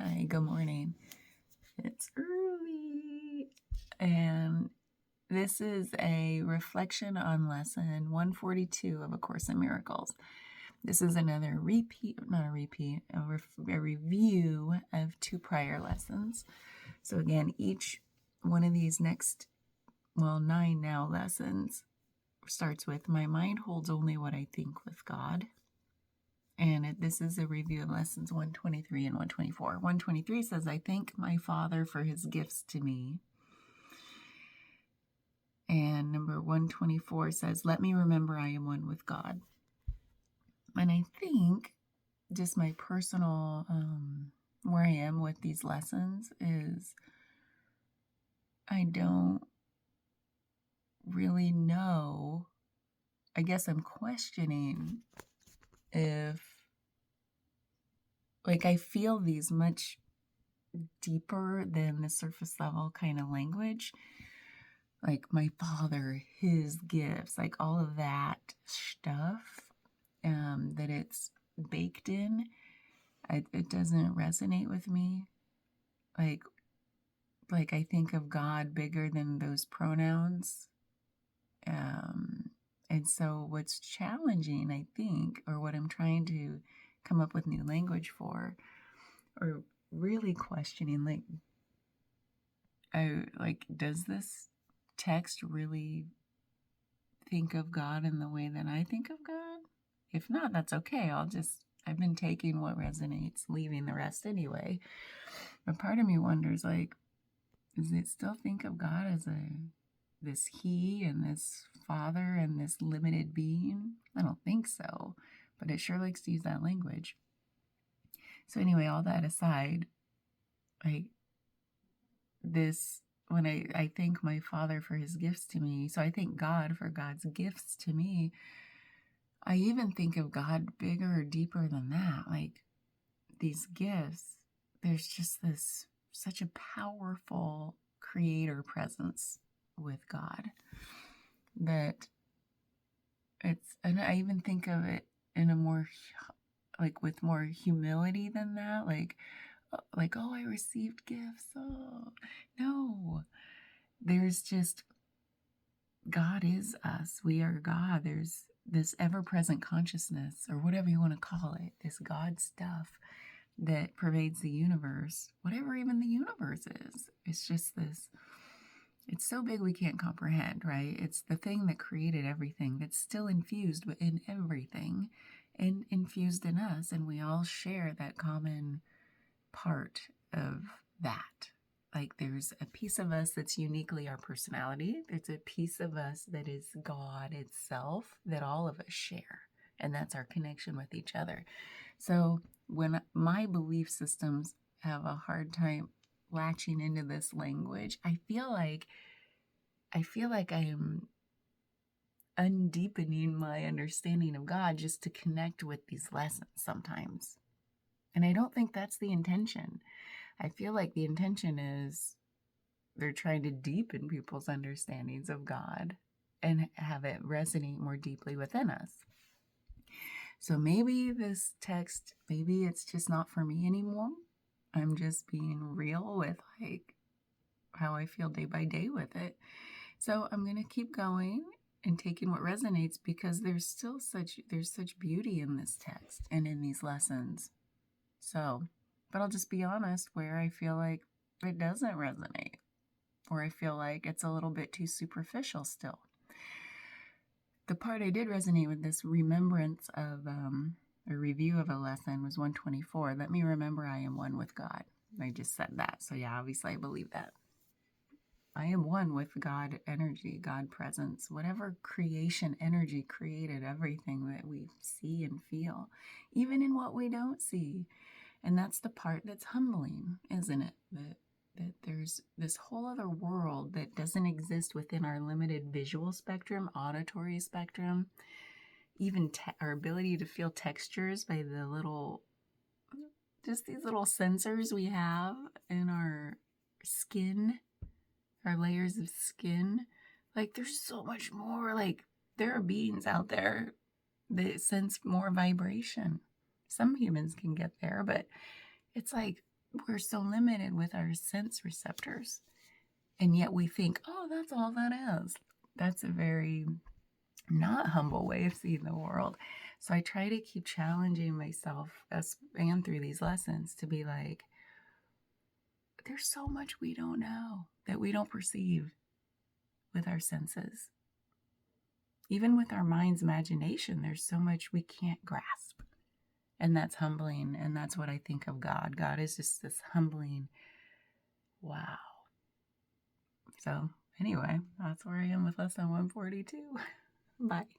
Hi, good morning. It's early. And this is a reflection on lesson 142 of A Course in Miracles. This is another a review of two prior lessons. So again, each one of these next, 9 now lessons starts with, my mind holds only what I think with God. And this is a review of lessons 123 and 124. 123 says, I thank my Father for his gifts to me. And number 124 says, let me remember I am one with God. And I think just my personal, where I am with these lessons is I don't really know. I guess I'm questioning if, I feel these much deeper than the surface level kind of language, like my Father, his gifts, like all of that stuff, that it's baked in. It doesn't resonate with me. Like I think of God bigger than those pronouns. And so what's challenging, I think, or what I'm trying to come up with new language for, or really questioning, does this text really think of God in the way that I think of God? If not, that's okay. I've been taking what resonates, leaving the rest anyway. But part of me wonders, does it still think of God as this he and this Father and this limited being? I don't think so, but it sure likes to use that language. So anyway, all that aside, when I thank my Father for his gifts to me, so I thank God for God's gifts to me, I even think of God bigger or deeper than that. Like these gifts, there's just such a powerful creator presence with God that and I even think of it in a more, with more humility than that. Oh, I received gifts. Oh, no. There's just, God is us. We are God. There's this ever-present consciousness, or whatever you want to call it, this God stuff that pervades the universe, whatever even the universe is. It's just this, it's so big we can't comprehend, right? It's the thing that created everything that's still infused in everything and infused in us. And we all share that common part of that. Like there's a piece of us that's uniquely our personality. There's a piece of us that is God itself that all of us share. And that's our connection with each other. So when my belief systems have a hard time latching into this language, I feel like I am undeepening my understanding of God just to connect with these lessons sometimes. And I don't think that's the intention. I feel like the intention is they're trying to deepen people's understandings of God and have it resonate more deeply within us. So maybe this text, maybe it's just not for me anymore. I'm just being real with how I feel day by day with it. So I'm going to keep going and taking what resonates, because there's such beauty in this text and in these lessons. So, but I'll just be honest where I feel like it doesn't resonate, or I feel like it's a little bit too superficial still. The part I did resonate with, this remembrance of a review of a lesson, was 124. Let me remember I am one with God. I just said that. So yeah, obviously I believe that. I am one with God energy, God presence, whatever creation energy created everything that we see and feel, even in what we don't see. And that's the part that's humbling, isn't it? That there's this whole other world that doesn't exist within our limited visual spectrum, auditory spectrum, even our ability to feel textures by just these little sensors we have in our skin, our layers of skin. Like there's so much more. Like there are beings out there that sense more vibration. Some humans can get there, but it's like we're so limited with our sense receptors. And yet we think, oh, that's all that is. That's a very not humble way of seeing the world. So I try to keep challenging myself and through these lessons to be like, there's so much we don't know that we don't perceive with our senses. Even with our mind's imagination, there's so much we can't grasp. And that's humbling. And that's what I think of God. God is just this humbling, wow. So anyway, that's where I am with lesson 142. Bye.